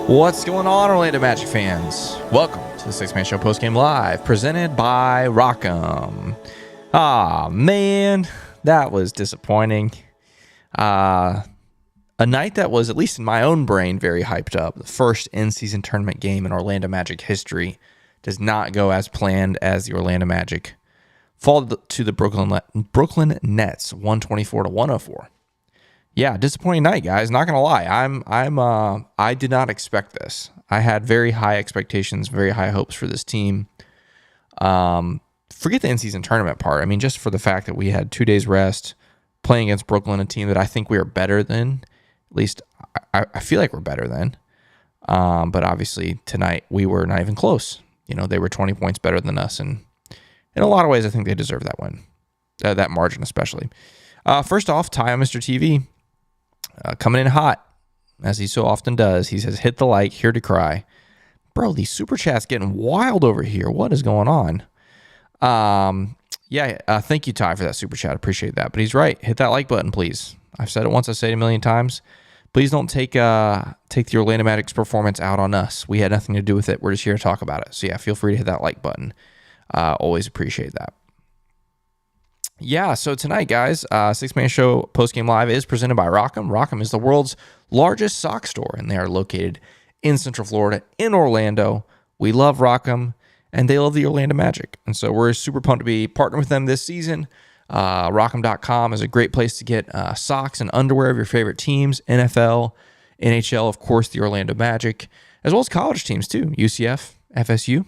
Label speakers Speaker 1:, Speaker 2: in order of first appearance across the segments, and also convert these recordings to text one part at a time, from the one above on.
Speaker 1: What's going on, Orlando Magic fans? Welcome to the Six Man Show Postgame Live, presented by Rock'em. Man, that was disappointing. A night that was, at least in my own brain, very hyped up. The first in-season tournament game in Orlando Magic history does not go as planned as the Orlando Magic fall to the Brooklyn Nets, 124-104. Yeah, disappointing night, guys. Not gonna lie, I did not expect this. I had very high expectations, very high hopes for this team. Forget the in-season tournament part. I mean, just for the fact that we had 2 days rest, playing against Brooklyn, a team that I think we are better than. At least I feel like we're better than. But obviously tonight we were not even close. You know, they were 20 points better than us, and in a lot of ways, I think they deserve that win, that margin especially. First off, Ty on Mr. TV. Coming in hot, as he so often does. He says, hit the like, here to cry. Bro, these super chats getting wild over here. What is going on? Thank you, Ty, for that super chat. Appreciate that. But he's right. Hit that like button, please. I've said it once. I say it a million times. Please don't take the Orlando Magic's performance out on us. We had nothing to do with it. We're just here to talk about it. So, yeah, feel free to hit that like button. Always appreciate that. Yeah, so tonight, guys, Six Man Show Postgame Live is presented by Rock'em. Rock'em is the world's largest sock store, and they are located in Central Florida, in Orlando. We love Rock'em, and they love the Orlando Magic. And so we're super pumped to be partnering with them this season. Rock'em.com is a great place to get socks and underwear of your favorite teams, NFL, NHL, of course, the Orlando Magic, as well as college teams too, UCF, FSU,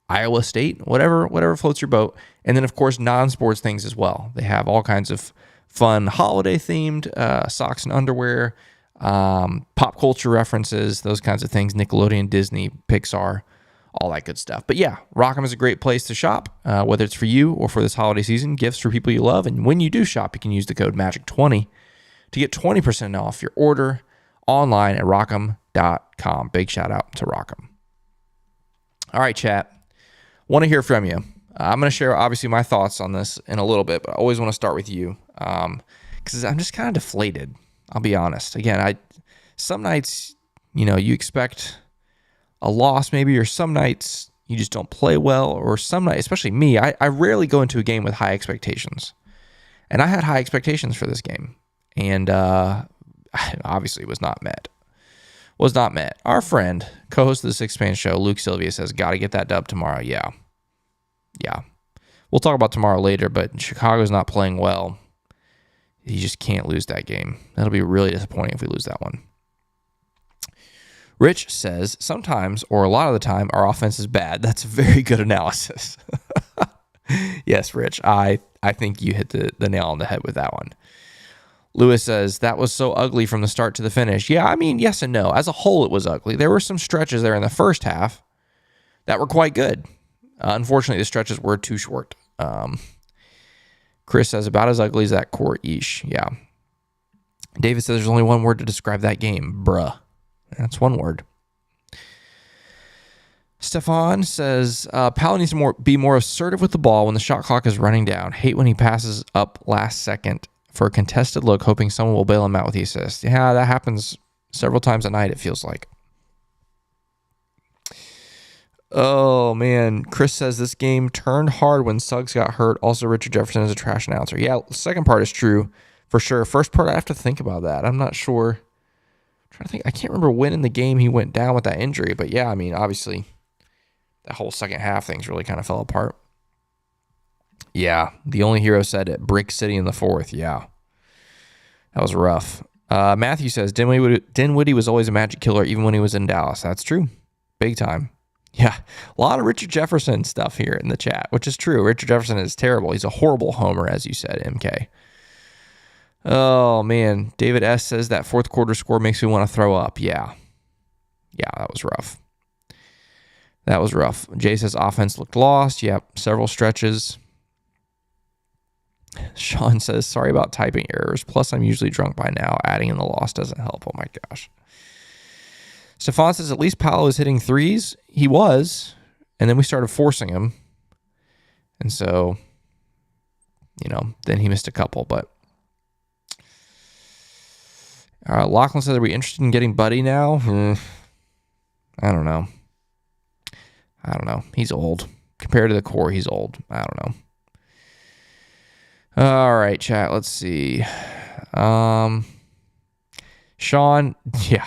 Speaker 1: Iowa State, whatever floats your boat. And then, of course, non-sports things as well. They have all kinds of fun holiday-themed socks and underwear, pop culture references, those kinds of things, Nickelodeon, Disney, Pixar, all that good stuff. But yeah, Rock'em is a great place to shop, whether it's for you or for this holiday season, gifts for people you love. And when you do shop, you can use the code MAGIC20 to get 20% off your order online at Rock'em.com. Big shout out to Rock'em. All right, chat. Want to hear from you. I'm going to share, obviously, my thoughts on this in a little bit, but I always want to start with you because I'm just kind of deflated. I'll be honest. Again, some nights, you expect a loss maybe, or some nights you just don't play well, or some nights, especially me, I rarely go into a game with high expectations. And I had high expectations for this game, and obviously was not met. Our friend, co-host of the Six Man Show, Luke Sylvia, says, got to get that dub tomorrow. Yeah. We'll talk about tomorrow later, but Chicago's not playing well. You just can't lose that game. That'll be really disappointing if we lose that one. Rich says, sometimes, or a lot of the time, our offense is bad. That's a very good analysis. Yes, Rich, I think you hit the nail on the head with that one. Lewis says, that was so ugly from the start to the finish. Yeah, I mean, yes and no. As a whole, it was ugly. There were some stretches there in the first half that were quite good. Unfortunately, the stretches were too short. Chris says, about as ugly as that court, yeesh. Yeah. David says, there's only one word to describe that game. Bruh. That's one word. Stefan says, Powell needs to be more assertive with the ball when the shot clock is running down. Hate when he passes up last second for a contested look, hoping someone will bail him out with the assist. Yeah, that happens several times a night, it feels like. Oh, man. Chris says this game turned hard when Suggs got hurt. Also, Richard Jefferson is a trash announcer. Yeah, the second part is true for sure. First part, I have to think about that. I'm not sure. I'm trying to think. I can't remember when in the game he went down with that injury. But yeah, I mean, obviously, that whole second half things really kind of fell apart. Yeah, the only hero said it. Brick City in the fourth. Yeah, that was rough. Matthew says, Dinwiddie was always a magic killer even when he was in Dallas. That's true. Big time. Yeah, a lot of Richard Jefferson stuff here in the chat, which is true. Richard Jefferson is terrible. He's a horrible homer, as you said, MK. Oh, man. David S. says that fourth quarter score makes me want to throw up. Yeah, that was rough. Jay says offense looked lost. Yep, several stretches. Sean says, sorry about typing errors. Plus, I'm usually drunk by now. Adding in the loss doesn't help. Oh, my gosh. Stefan says, at least Paolo was hitting threes. He was. And then we started forcing him. And so, then he missed a couple. But Lachlan says, are we interested in getting Buddy now? I don't know. He's old. Compared to the core, he's old. I don't know. All right, chat. Let's see. Sean, yeah.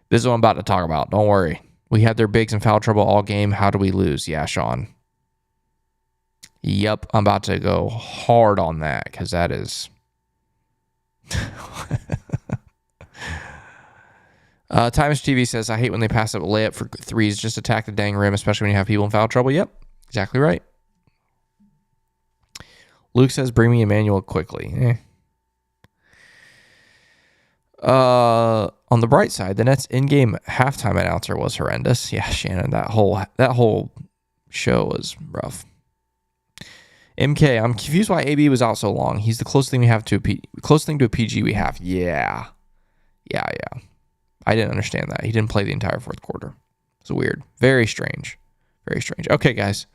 Speaker 1: This is what I'm about to talk about. Don't worry. We had their bigs in foul trouble all game. How do we lose? Yeah, Sean. Yep, I'm about to go hard on that because that is... Times TV says, I hate when they pass up a layup for threes. Just attack the dang rim, especially when you have people in foul trouble. Yep, exactly right. Luke says, bring me Emmanuel quickly. On the bright side, the Nets in-game halftime announcer was horrendous. Yeah, Shannon, that whole show was rough. MK, I'm confused why AB was out so long. He's the closest thing we have to closest thing to a PG we have. Yeah. I didn't understand that. He didn't play the entire fourth quarter. It's weird. Very strange. Very strange. Okay, guys.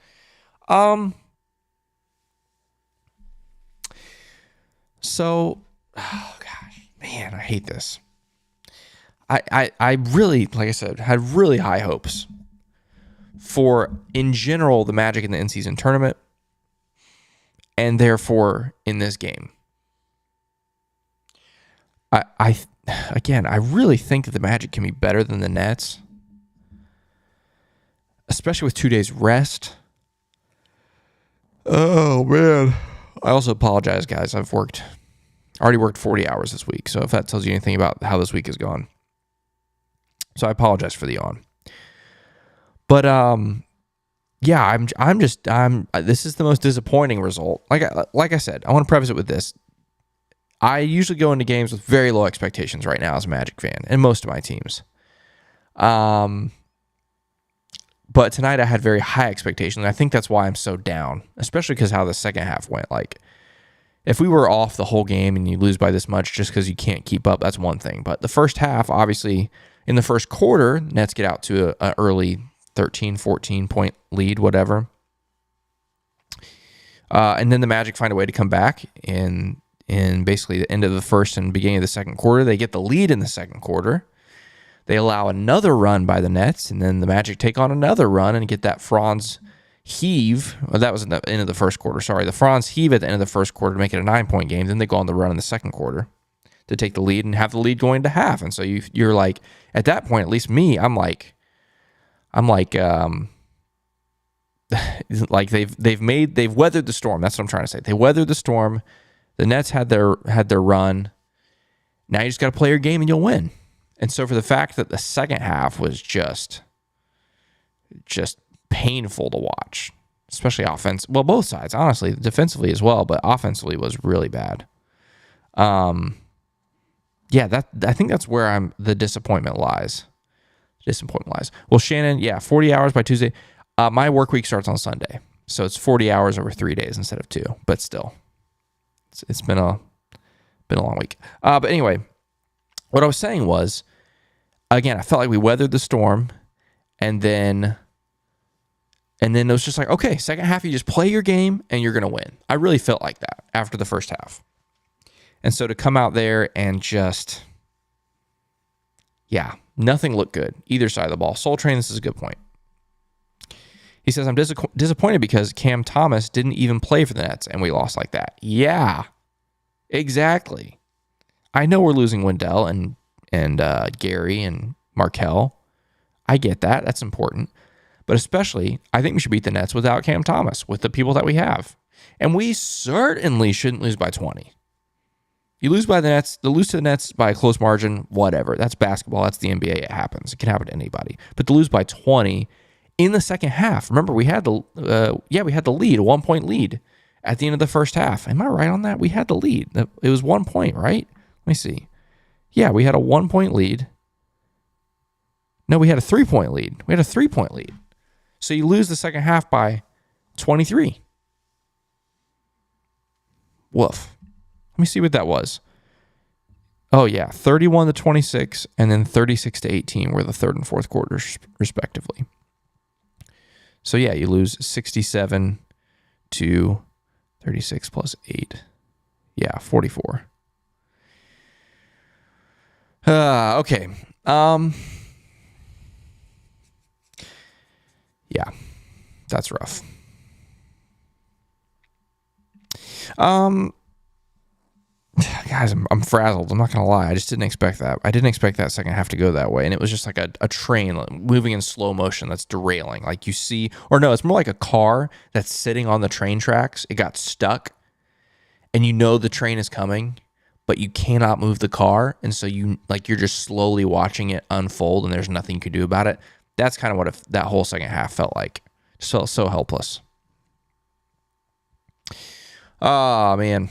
Speaker 1: So, oh gosh, man, I hate this. I really, like I said, had really high hopes for, in general, the Magic in the in-season tournament, and therefore in this game. I really think that the Magic can be better than the Nets, especially with 2 days rest. Oh man. I also apologize, guys. I've already worked 40 hours this week. So if that tells you anything about how this week has gone. So I apologize for the yawn. But yeah, this is the most disappointing result. Like I said, I want to preface it with this. I usually go into games with very low expectations right now as a Magic fan, and most of my teams. But tonight I had very high expectations, and I think that's why I'm so down, especially because how the second half went. Like, if we were off the whole game and you lose by this much just because you can't keep up, that's one thing. But the first half, obviously, in the first quarter, Nets get out to an early 13, 14-point lead, whatever. And then the Magic find a way to come back in basically the end of the first and beginning of the second quarter. They get the lead in the second quarter. They allow another run by the Nets, and then the Magic take on another run and get that Franz heave. Well, that was at the end of the first quarter. Sorry, the Franz heave at the end of the first quarter to make it a 9-point game. Then they go on the run in the second quarter to take the lead and have the lead going into half. And so you're like, at that point, at least me, I'm like like they've weathered the storm. That's what I'm trying to say. They weathered the storm. The Nets had their run. Now you just got to play your game and you'll win. And so for the fact that the second half was just painful to watch, especially offense. Well, both sides, honestly, defensively as well, but offensively was really bad. Yeah, I think that's where the disappointment lies. Well, Shannon, yeah, 40 hours by Tuesday. My work week starts on Sunday, so it's 40 hours over 3 days instead of 2. But still, it's been a long week. But anyway, what I was saying was, again, I felt like we weathered the storm, and then it was just like, okay, second half, you just play your game and you're gonna win. I really felt like that after the first half, and so to come out there and just, yeah, nothing looked good either side of the ball. Soul Train, this is a good point. He says, I'm disappointed because Cam Thomas didn't even play for the Nets and we lost like that. Yeah, exactly. I know we're losing Wendell and Gary and Markelle. I get that. That's important. But especially, I think we should beat the Nets without Cam Thomas, with the people that we have. And we certainly shouldn't lose by 20. You lose by the Nets, lose to the Nets by a close margin, whatever. That's basketball. That's the NBA. It happens. It can happen to anybody. But to lose by 20 in the second half, remember, we had the lead, a 1-point lead at the end of the first half. Am I right on that? We had the lead. It was 1 point, right? Let me see. Yeah, we had a 1-point lead. No, we had a 3-point lead. We had a 3-point lead. So you lose the second half by 23. Woof. Let me see what that was. Oh, yeah, 31-26 and then 36-18 were the third and fourth quarters, respectively. So, yeah, you lose 67 to 36 plus 8. Yeah, 44. Okay. Yeah, that's rough. Guys, I'm frazzled. I'm not going to lie. I just didn't expect that. I didn't expect that second half to go that way. And it was just like a train moving in slow motion that's derailing. Like you see, or no, it's more like a car that's sitting on the train tracks. It got stuck and you know the train is coming, but you cannot move the car. And so you're just slowly watching it unfold and there's nothing you could do about it. That's kind of what that whole second half felt like. Just felt so helpless. Oh, man.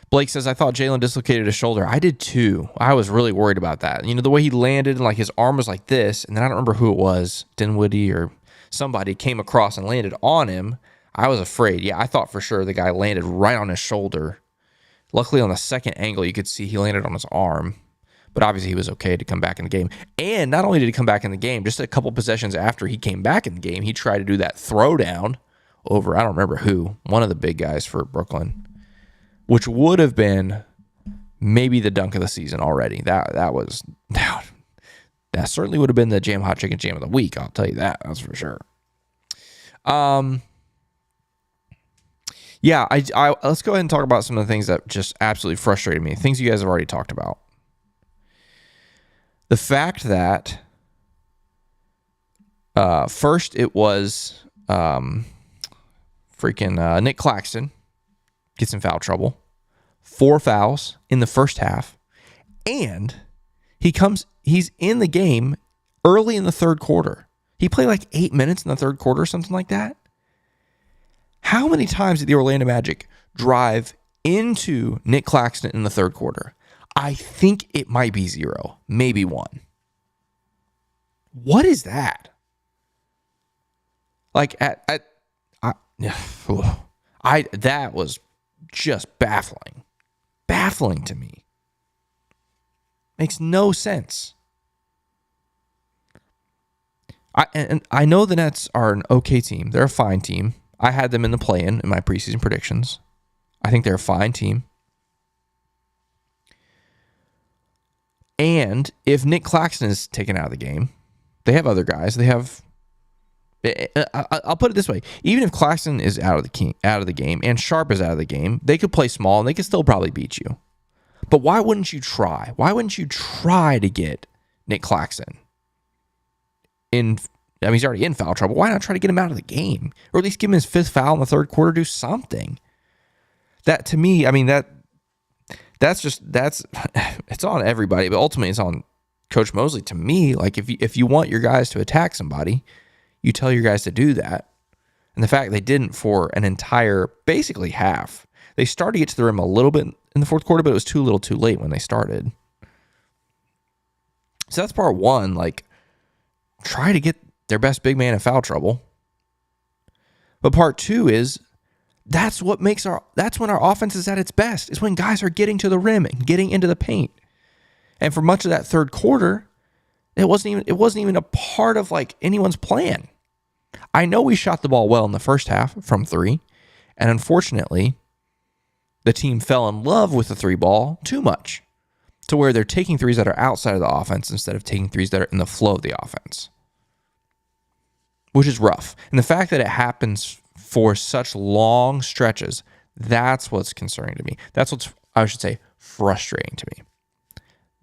Speaker 1: Blake says, I thought Jalen dislocated his shoulder. I did too. I was really worried about that. You know, the way he landed and like his arm was like this, and then I don't remember who it was, Dinwiddie or somebody came across and landed on him. I was afraid. Yeah, I thought for sure the guy landed right on his shoulder. Luckily, on the second angle, you could see he landed on his arm. But obviously, he was okay to come back in the game. And not only did he come back in the game, just a couple possessions after he came back in the game, he tried to do that throwdown over, I don't remember who, one of the big guys for Brooklyn, which would have been maybe the dunk of the season already. That certainly would have been the Jam Hot Chicken Jam of the week. I'll tell you that. That's for sure. Yeah, I let's go ahead and talk about some of the things that just absolutely frustrated me. Things you guys have already talked about. The fact that first it was Nick Claxton gets in foul trouble. 4 fouls in the first half. And he's in the game early in the third quarter. He played like 8 minutes in the third quarter, something like that. How many times did the Orlando Magic drive into Nick Claxton in the third quarter? I think it might be 0, maybe 1. What is that? Like that was just baffling to me. Makes no sense. I know the Nets are an okay team. They're a fine team. I had them in the play-in my preseason predictions. I think they're a fine team. And if Nick Claxton is taken out of the game, they have other guys. They have. I'll put it this way: even if Claxton is out of the game and Sharp is out of the game, they could play small and they could still probably beat you. But why wouldn't you try? Why wouldn't you try to get Nick Claxton in? I mean, he's already in foul trouble. Why not try to get him out of the game, or at least give him his 5th foul in the third quarter? Do something. That to me, I mean that's it's on everybody, but ultimately it's on Coach Mosley. To me, like if you want your guys to attack somebody, you tell your guys to do that. And the fact they didn't for an entire, basically half. They started to get to the rim a little bit in the fourth quarter, but it was too little too late when they started. So that's part one. Like, try to get their best big man in foul trouble. But part two is that's when our offense is at its best. Is when guys are getting to the rim and getting into the paint. And for much of that third quarter, it wasn't even a part of like anyone's plan. I know we shot the ball well in the first half from 3, and unfortunately, the team fell in love with the 3 ball too much, to where they're taking threes that are outside of the offense instead of taking threes that are in the flow of the offense, which is rough. And the fact that it happens for such long stretches, that's what's concerning to me. That's what's, I should say, frustrating to me.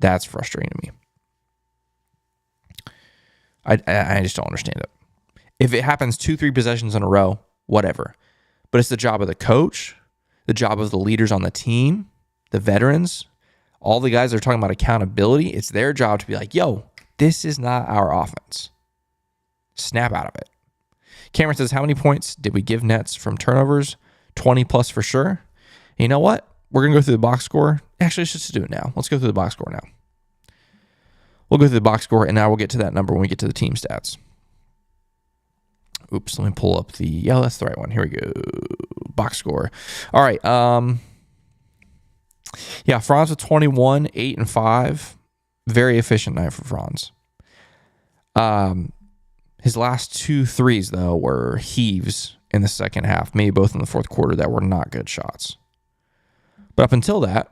Speaker 1: That's frustrating to me. I just don't understand it. If it happens 2-3 possessions in a row, whatever. But it's the job of the coach, the job of the leaders on the team, the veterans, all the guys that are talking about accountability. It's their job to be like, yo, this is not our offense. Snap out of it. Cameron says, how many points did we give Nets from turnovers? 20 plus for sure. And you know what? We're going to go through the box score. Actually, let's just do it now. Let's go through the box score now. We'll go through the box score, and now we'll get to that number when we get to the team stats. Oops, let me pull up yeah, that's the right one. Here we go. Box score. All right. Yeah, Franz with 21, 8 and 5. Very efficient night for Franz. His last 2 threes, though, were heaves in the second half, maybe both in the fourth quarter, that were not good shots. But up until that,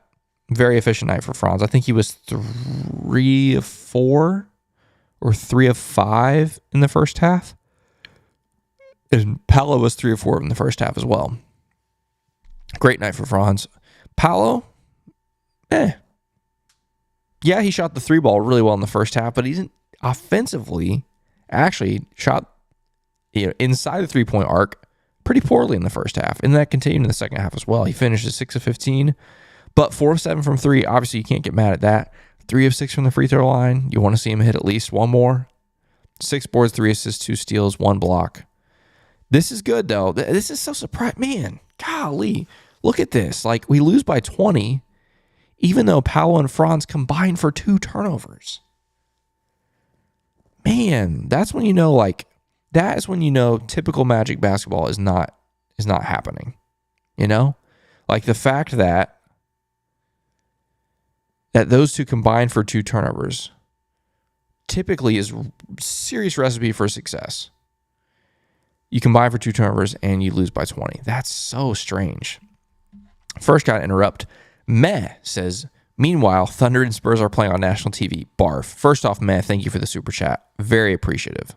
Speaker 1: very efficient night for Franz. I think he was 3 of 4 were 3 of 5 in the first half. And Paolo was 3 of 4 in the first half as well. Great night for Franz. Paolo, yeah, he shot the 3 ball really well in the first half, but he didn't offensively actually shot inside the 3-point arc pretty poorly in the first half. And that continued in the second half as well. He finished at 6 of 15, but 4 of 7 from 3. Obviously, you can't get mad at that. 3 of 6 from the free throw line. You want to see him hit at least one more. 6 boards, 3 assists, 2 steals, 1 block. This is good, though. This is so surprising. Man, golly. Look at this. Like, we lose by 20, even though Paolo and Franz combined for 2 turnovers. Man, that's when you know, that is when you know typical Magic basketball is not happening. You know? Like, the fact that those 2 combined for 2 turnovers typically is a serious recipe for success. You combine for 2 turnovers and you lose by 20. That's so strange. First, got to interrupt. Meh says, meanwhile, Thunder and Spurs are playing on national TV. Barf. First off, Meh, thank you for the super chat. Very appreciative.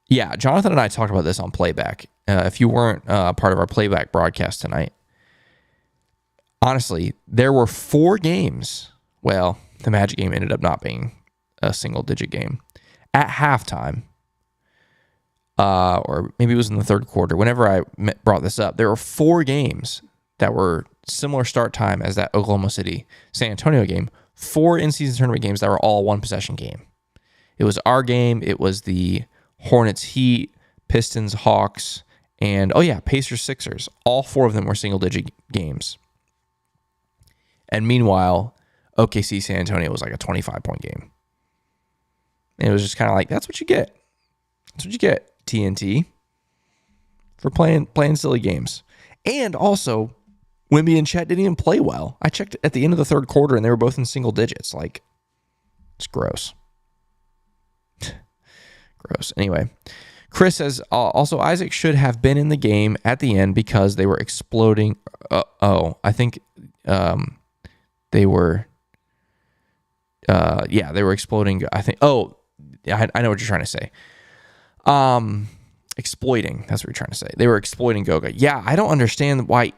Speaker 1: Yeah, Jonathan and I talked about this on playback. If you weren't part of our playback broadcast tonight, honestly, there were 4 games. Well, the Magic game ended up not being a single-digit game. At halftime, or maybe it was in the third quarter, whenever I brought this up, there were 4 games that were similar start time as that Oklahoma City San Antonio game. 4 in-season tournament games that were all one-possession game. It was our game. It was the Hornets Heat, Pistons Hawks, and, Pacers Sixers. All 4 of them were single-digit games. And meanwhile, OKC San Antonio was like a 25-point game. And it was just kind of like, that's what you get. That's what you get, TNT, for playing silly games. And also, Wemby and Chet didn't even play well. I checked at the end of the third quarter, and they were both in single digits. Like, it's gross. Gross. Anyway, Chris says, also, Isaac should have been in the game at the end because they were exploding. I think they were... they were exploding. I think... I know what you're trying to say. Exploiting. That's what you're trying to say. They were exploiting Goga. Yeah, I don't understand why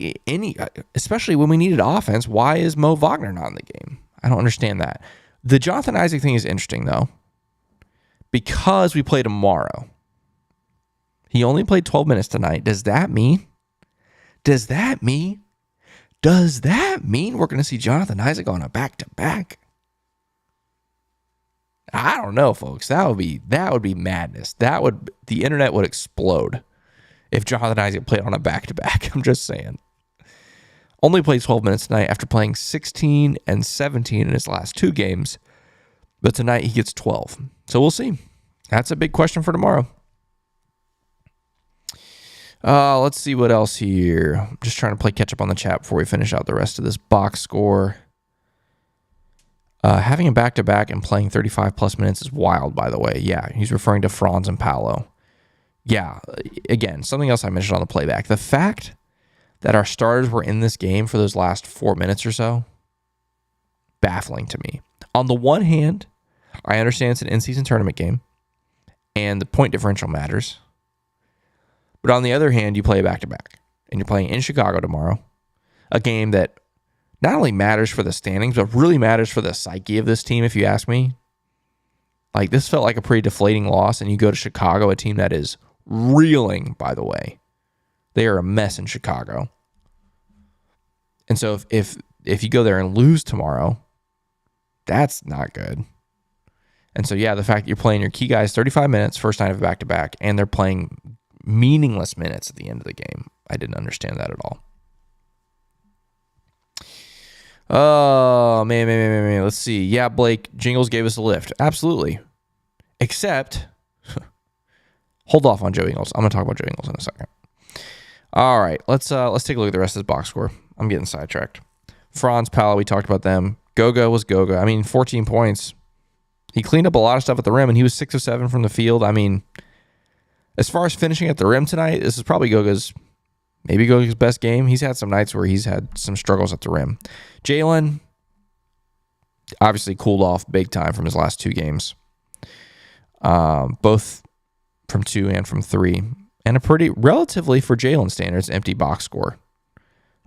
Speaker 1: especially when we needed offense, why is Mo Wagner not in the game? I don't understand that. The Jonathan Isaac thing is interesting, though, because we play tomorrow. He only played 12 minutes tonight. Does that mean we're going to see Jonathan Isaac on a back-to-back? I don't know, folks. That would be madness. The internet would explode if Jonathan Isaac played on a back-to-back. I'm just saying. Only played 12 minutes tonight after playing 16 and 17 in his last 2 games. But tonight he gets 12. So we'll see. That's a big question for tomorrow. Let's see what else here. I'm just trying to play catch up on the chat before we finish out the rest of this box score. Having a back-to-back and playing 35-plus minutes is wild, by the way. Yeah, he's referring to Franz and Paolo. Yeah, again, something else I mentioned on the playback. The fact that our starters were in this game for those last 4 minutes or so, baffling to me. On the one hand, I understand it's an in-season tournament game, and the point differential matters. But on the other hand, you play a back-to-back, and you're playing in Chicago tomorrow, a game that not only matters for the standings, but really matters for the psyche of this team, if you ask me. Like, this felt like a pretty deflating loss, and you go to Chicago, a team that is reeling, by the way. They are a mess in Chicago. And so if you go there and lose tomorrow, that's not good. And so, yeah, the fact that you're playing your key guys 35 minutes, first night of a back-to-back, and they're playing meaningless minutes at the end of the game, I didn't understand that at all. Oh, man. Let's see. Yeah, Blake, Jingles gave us a lift. Absolutely. Except, hold off on Joe Ingles. I'm going to talk about Joe Ingles in a second. All right, let's take a look at the rest of this box score. I'm getting sidetracked. Franz, Paolo, we talked about them. Goga was Goga. I mean, 14 points. He cleaned up a lot of stuff at the rim, and he was 6 of 7 from the field. I mean, as far as finishing at the rim tonight, this is probably Goga's best game. He's had some nights where he's had some struggles at the rim. Jalen, Obviously cooled off big time from his last 2 games, both from 2 and from 3. And a pretty, relatively for Jalen standards, empty box score.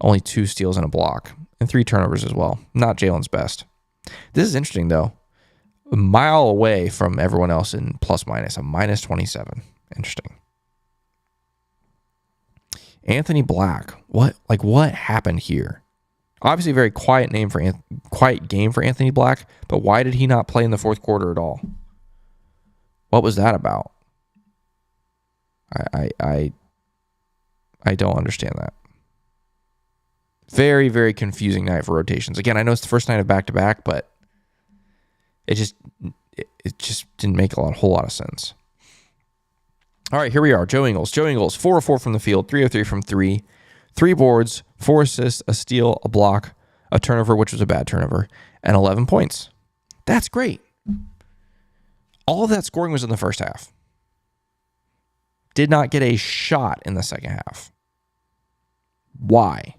Speaker 1: Only 2 steals and a block, and 3 turnovers as well. Not Jalen's best. This is interesting, though. A mile away from everyone else in plus minus, a minus 27. Interesting. Anthony Black. What happened here? Obviously, a very quiet game for Anthony Black, but why did he not play in the fourth quarter at all? What was that about? I don't understand that. Very, very confusing night for rotations. Again, I know it's the first night of back-to-back, but it just didn't make a whole lot of sense. All right, here we are. Joe Ingles. 4 of 4 from the field, 3 of 3 from 3. 3 boards, 4 assists, a steal, a block, a turnover, which was a bad turnover, and 11 points. That's great. All of that scoring was in the first half. Did not get a shot in the second half. Why?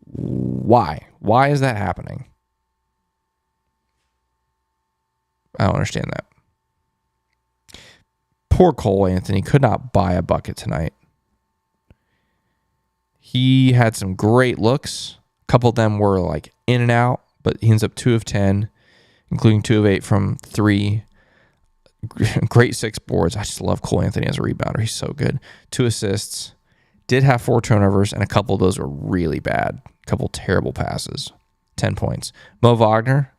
Speaker 1: Why is that happening? I don't understand that. Poor Cole Anthony could not buy a bucket tonight. He had some great looks. A couple of them were like in and out, but he ends up 2 of 10, including 2 of 8 from 3. Great 6 boards. I just love Cole Anthony as a rebounder. He's so good. 2 assists. Did have 4 turnovers, and a couple of those were really bad. A couple terrible passes. 10 points. Mo Wagner,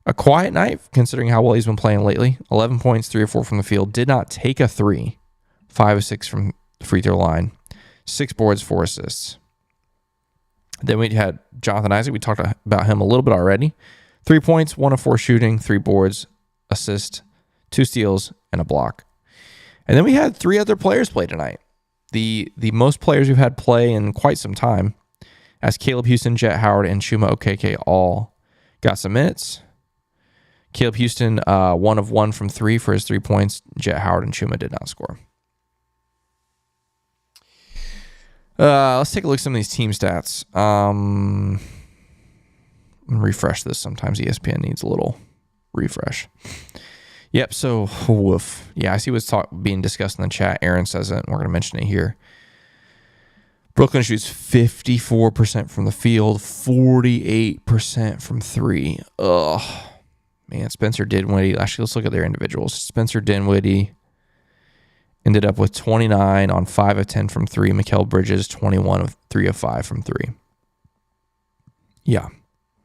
Speaker 1: a quiet night considering how well he's been playing lately. 11 points, 3 of 4 from the field. Did not take a 3. 5 of 6 from the free throw line. 6 boards, 4 assists. Then we had Jonathan Isaac. We talked about him a little bit already. 3 points, 1 of 4 shooting, 3 boards, assist, 2 steals, and a block. And then we had 3 other players play tonight. The most players we've had play in quite some time, as Caleb Houston, Jet Howard, and Chuma Okeke all got some minutes. Caleb Houston, 1 of 1 from 3 for his 3 points. Jet Howard and Chuma did not score. Let's take a look at some of these team stats. Refresh this. Sometimes ESPN needs a little refresh. Yep, so woof. Yeah, I see what's being discussed in the chat. Aaron says it, and we're going to mention it here. Brooklyn shoots 54% from the field, 48% from 3. Ugh. Man, Spencer Dinwiddie. Actually, let's look at their individuals. Spencer Dinwiddie ended up with 29 on 5 of 10 from 3. Mikal Bridges, 21 of 3 of 5 from 3. Yeah.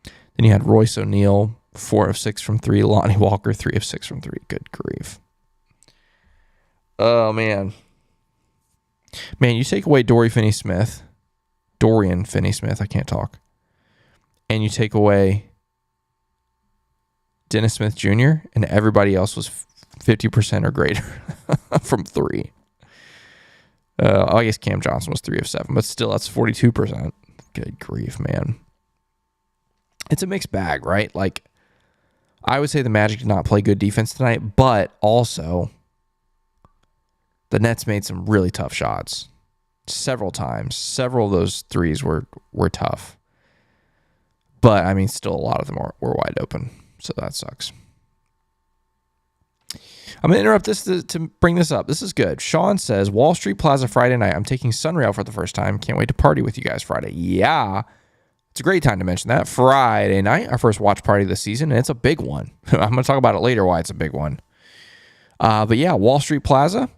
Speaker 1: Then you had Royce O'Neal, 4 of 6 from 3. Lonnie Walker, 3 of 6 from 3. Good grief. Oh, man. Man, you take away Dorian Finney-Smith, I can't talk, and you take away Dennis Smith Jr., and everybody else was 50% or greater from 3. I guess Cam Johnson was 3 of 7, but still, that's 42%. Good grief, man. It's a mixed bag, right? Like, I would say the Magic did not play good defense tonight, but also the Nets made some really tough shots several times. Several of those threes were tough. But, I mean, still a lot of them were wide open, so that sucks. I'm going to interrupt this to bring this up. This is good. Sean says, Wall Street Plaza Friday night. I'm taking Sunrail for the first time. Can't wait to party with you guys Friday. Yeah. It's a great time to mention that. Friday night, our first watch party of the season, and it's a big one. I'm going to talk about it later why it's a big one. But yeah, Wall Street Plaza,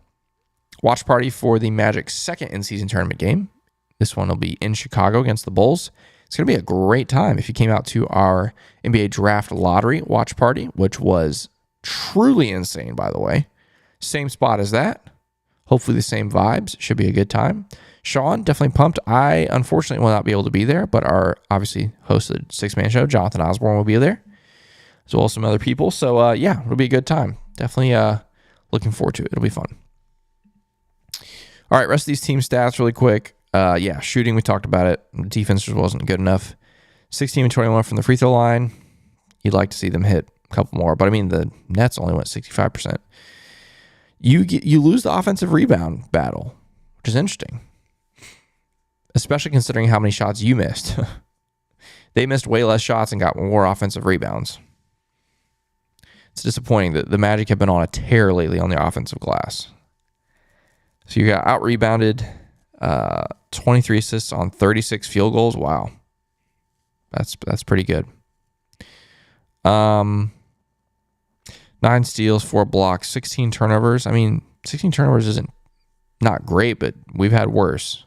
Speaker 1: watch party for the Magic's second in-season tournament game. This one will be in Chicago against the Bulls. It's going to be a great time if you came out to our NBA Draft Lottery watch party, which was truly insane, by the way. Same spot as that. Hopefully the same vibes. Should be a good time. Sean, definitely pumped. I, unfortunately, will not be able to be there, but our, obviously, hosted six-man show, Jonathan Osborne, will be there, as well as some other people. So, yeah, it'll be a good time. Definitely looking forward to it. It'll be fun. All right, rest of these team stats really quick. Yeah, shooting, we talked about it. Defense just wasn't good enough. 16 and 21 from the free throw line. You'd like to see them hit a couple more, but I mean, the Nets only went 65%. You lose the offensive rebound battle, which is interesting, especially considering how many shots you missed. They missed way less shots and got more offensive rebounds. It's disappointing that the Magic have been on a tear lately on the offensive glass. So you got out-rebounded, 23 assists on 36 field goals. Wow. That's pretty good. 9 steals, 4 blocks, 16 turnovers. I mean, 16 turnovers isn't not great, but we've had worse.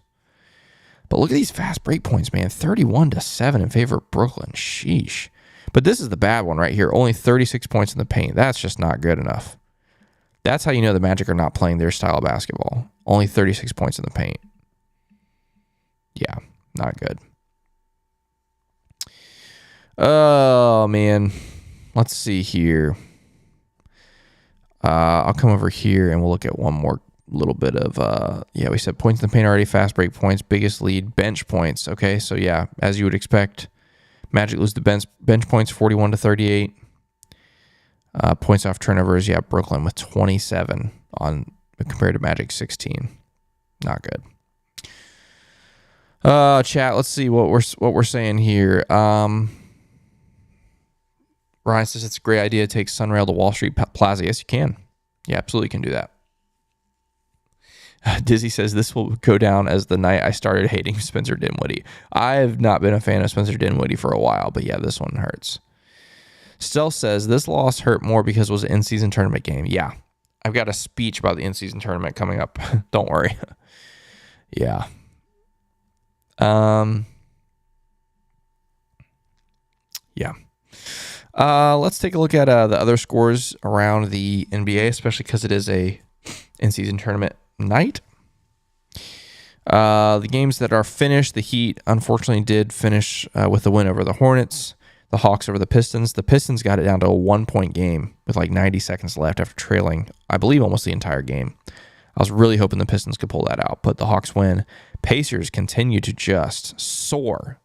Speaker 1: But look at these fast break points, man. 31-7 in favor of Brooklyn. Sheesh. But this is the bad one right here. Only 36 points in the paint. That's just not good enough. That's how you know the Magic are not playing their style of basketball. Only 36 points in the paint. Yeah, not good. Oh, man. Let's see here. I'll come over here and we'll look at one more little bit of, we said points in the paint already, fast break points, biggest lead, bench points. Okay, so yeah, as you would expect, Magic lose the bench points 41-38. Points off turnovers, yeah, Brooklyn with 27 on compared to Magic 16. Not good. Chat, let's see what we're saying here. Ryan says it's a great idea to take Sunrail to Wall Street Plaza. Yes, you can. You absolutely can do that. Dizzy says this will go down as the night I started hating Spencer Dinwiddie. I have not been a fan of Spencer Dinwiddie for a while, but yeah, this one hurts. Stealth says this loss hurt more because it was an in-season tournament game. Yeah, I've got a speech about the in-season tournament coming up. Don't worry. Yeah. Yeah. Let's take a look at the other scores around the NBA, especially because it is a in-season tournament night. The games that are finished, the Heat unfortunately did finish with a win over the Hornets. The Hawks over the Pistons. The Pistons got it down to a 1-point game with like 90 seconds left after trailing, I believe, almost the entire game. I was really hoping the Pistons could pull that out, but the Hawks win. Pacers continue to just soar.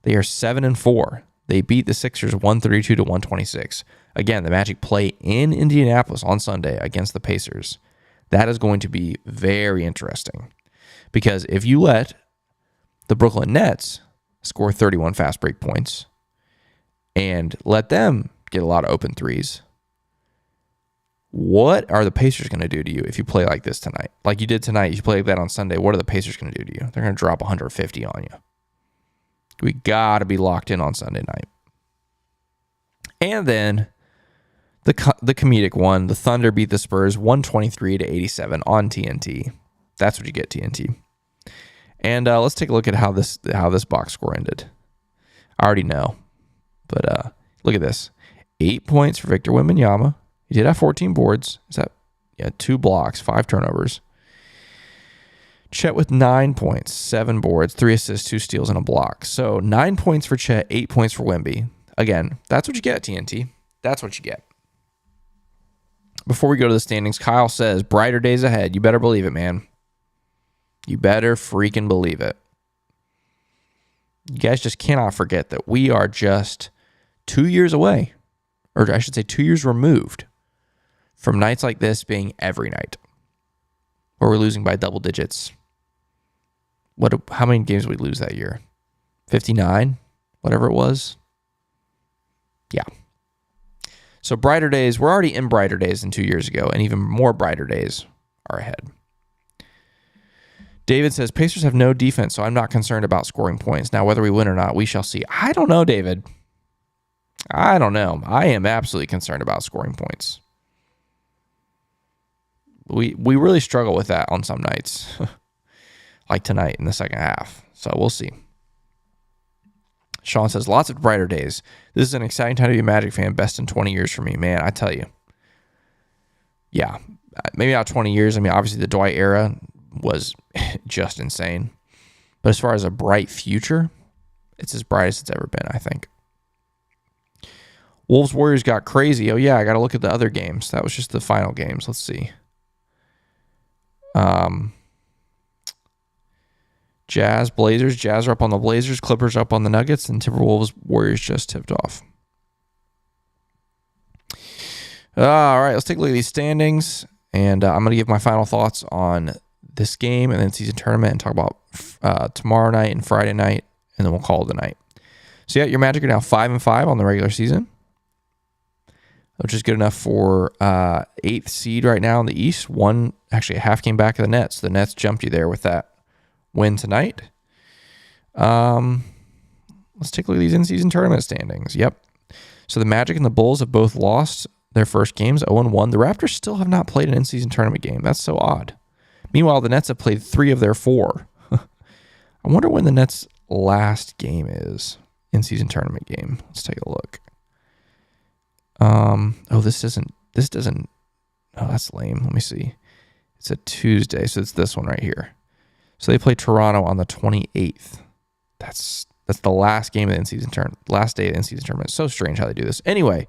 Speaker 1: They are 7-4. They beat the Sixers 132-126. Again, the Magic play in Indianapolis on Sunday against the Pacers. That is going to be very interesting because if you let the Brooklyn Nets score 31 fast break points and let them get a lot of open threes, what are the Pacers going to do to you if you play like this tonight? Like you did tonight, you play like that on Sunday. What are the Pacers going to do to you? They're going to drop 150 on you. We got to be locked in on Sunday night. And then the comedic one, the Thunder beat the Spurs 123-87 on TNT. That's what you get, TNT. And let's take a look at how this box score ended. I already know, but look at this: 8 points for Victor Wembanyama. He did have 14 boards. 2 blocks, 5 turnovers. Chet with 9 points, 7 boards, 3 assists, 2 steals, and a block. So 9 points for Chet, 8 points for Wemby. Again, that's what you get, TNT. That's what you get. Before we go to the standings, Kyle says, brighter days ahead. You better believe it, man. You better freaking believe it. You guys just cannot forget that we are just 2 years away, or I should say 2 years removed from nights like this being every night, where we're losing by double digits. How many games did we lose that year? 59? Whatever it was. Yeah. So brighter days, we're already in brighter days than 2 years ago, and even more brighter days are ahead. David says, Pacers have no defense, so I'm not concerned about scoring points. Now, whether we win or not, we shall see. I don't know, David. I don't know. I am absolutely concerned about scoring points. We really struggle with that on some nights, like tonight in the second half. So we'll see. Sean says, lots of brighter days. This is an exciting time to be a Magic fan. Best in 20 years for me. Man, I tell you. Yeah, maybe not 20 years. I mean, obviously the Dwight era was just insane. But as far as a bright future, it's as bright as it's ever been, I think. Wolves Warriors got crazy. Oh, yeah, I got to look at the other games. That was just the final games. Let's see. Jazz, Blazers. Jazz are up on the Blazers. Clippers up on the Nuggets. And Timberwolves, Warriors just tipped off. All right, let's take a look at these standings. And I'm going to give my final thoughts on this game and then season tournament and talk about tomorrow night and Friday night. And then we'll call it the night. So yeah, your Magic are now 5-5 on the regular season, which is good enough for 8th seed right now in the East. Actually a half game back of the Nets. The Nets jumped you there with that win tonight. Let's take a look at these in-season tournament standings. Yep. So the Magic and the Bulls have both lost their first games, 0-1. The Raptors still have not played an in-season tournament game. That's so odd. Meanwhile, the Nets have played 3 of their 4. I wonder when the Nets' last game is. In-season tournament game. Let's take a look. This doesn't. Oh, that's lame. Let me see. It's a Tuesday, so it's this one right here. So they play Toronto on the 28th. That's the last game of the in-season tournament. Last day of the in-season tournament. It's so strange how they do this. Anyway,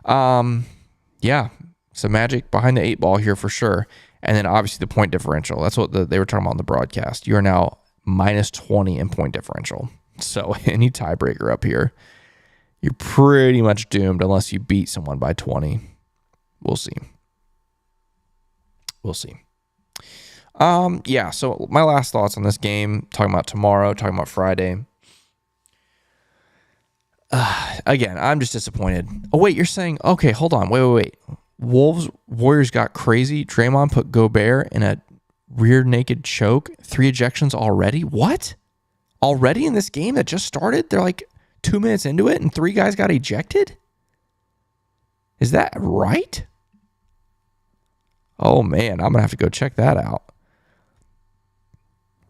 Speaker 1: yeah. So Magic behind the 8 ball here for sure. And then obviously the point differential. That's what they were talking about on the broadcast. You are now minus 20 in point differential. So any tiebreaker up here, you're pretty much doomed unless you beat someone by 20. We'll see. Yeah, so my last thoughts on this game, talking about tomorrow, talking about Friday. Again, I'm just disappointed. Oh, wait, you're saying, okay, hold on. Wait. Warriors got crazy. Draymond put Gobert in a rear naked choke. 3 ejections already? What? Already in this game that just started? They're like 2 minutes into it and 3 guys got ejected? Is that right? Oh, man, I'm going to have to go check that out.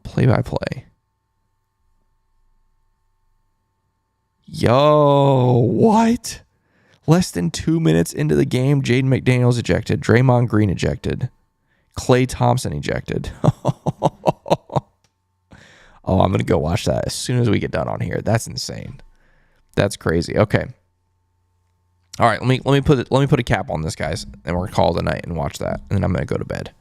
Speaker 1: Play-by-play. Yo, what? Less than 2 minutes into the game, Jaden McDaniels ejected. Draymond Green ejected. Klay Thompson ejected. Oh, I'm going to go watch that as soon as we get done on here. That's insane. That's crazy. Okay. All right, let me put a cap on this, guys, and we're going to call it a night and watch that, and then I'm going to go to bed.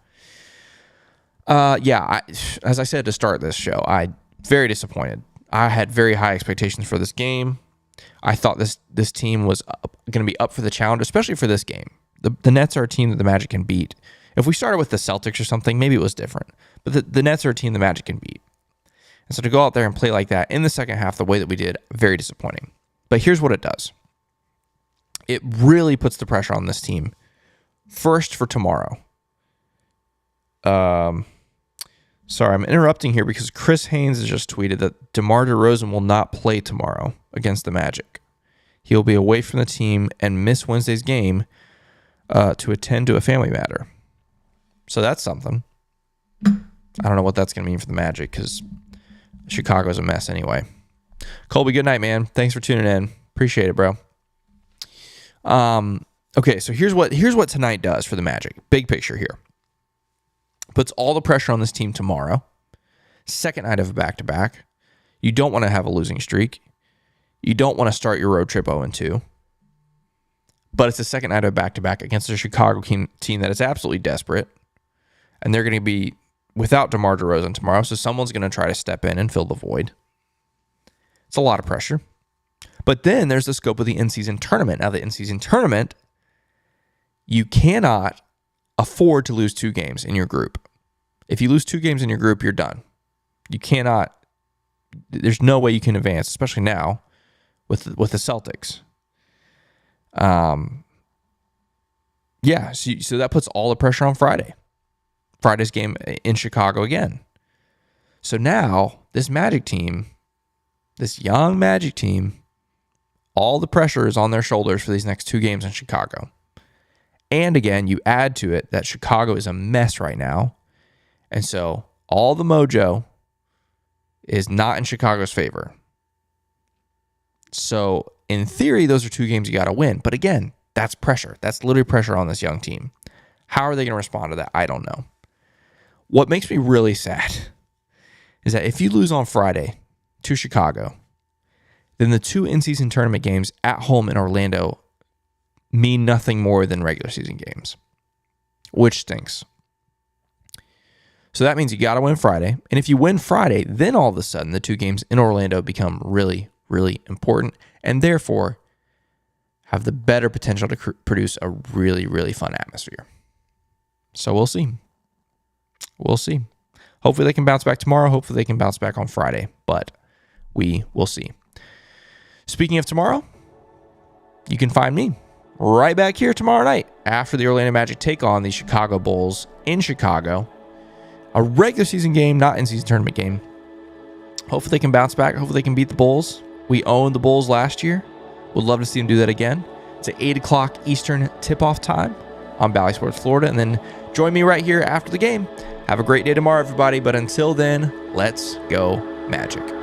Speaker 1: As I said to start this show, I very disappointed. I had very high expectations for this game. I thought this team was going to be up for the challenge, especially for this game. The Nets are a team that the Magic can beat. If we started with the Celtics or something, maybe it was different. But the Nets are a team the Magic can beat. And so to go out there and play like that in the second half the way that we did, very disappointing. But here's what it does. It really puts the pressure on this team. First for tomorrow. Sorry, I'm interrupting here because Chris Haynes has just tweeted that DeMar DeRozan will not play tomorrow against the Magic. He'll be away from the team and miss Wednesday's game to attend to a family matter. So that's something. I don't know what that's going to mean for the Magic because Chicago's a mess anyway. Colby, good night, man. Thanks for tuning in. Appreciate it, bro. Okay, so here's what tonight does for the Magic. Big picture here. Puts all the pressure on this team tomorrow. Second night of a back-to-back. You don't want to have a losing streak. You don't want to start your road trip 0-2. But it's the second night of a back-to-back against a Chicago team that is absolutely desperate. And they're going to be without DeMar DeRozan tomorrow, so someone's going to try to step in and fill the void. It's a lot of pressure. But then there's the scope of the in-season tournament. Now, the in-season tournament, you cannot afford to lose 2 games in your group. If you lose 2 games in your group, you're done. You cannot. There's no way you can advance, especially now with the Celtics. So that puts all the pressure on Friday. Friday's game in Chicago again. So now this Magic team, this young Magic team, all the pressure is on their shoulders for these next 2 games in Chicago. And again, you add to it that Chicago is a mess right now. And so all the mojo is not in Chicago's favor. So in theory, those are 2 games you got to win. But again, that's pressure. That's literally pressure on this young team. How are they going to respond to that? I don't know. What makes me really sad is that if you lose on Friday to Chicago, then the 2 in-season tournament games at home in Orlando mean nothing more than regular season games, which stinks. So that means you got to win Friday. And if you win Friday, then all of a sudden the 2 games in Orlando become really, really important and therefore have the better potential to produce a really, really fun atmosphere. So we'll see. We'll see. Hopefully they can bounce back tomorrow. Hopefully they can bounce back on Friday, but we will see. Speaking of tomorrow, you can find me right back here tomorrow night after the Orlando Magic take on the Chicago Bulls in Chicago. A regular season game, not in-season tournament game. Hopefully they can bounce back. Hopefully they can beat the Bulls. We owned the Bulls last year. Would love to see them do that again. It's at 8 o'clock Eastern tip-off time on Bally Sports Florida. And then join me right here after the game. Have a great day tomorrow, everybody. But until then, let's go Magic.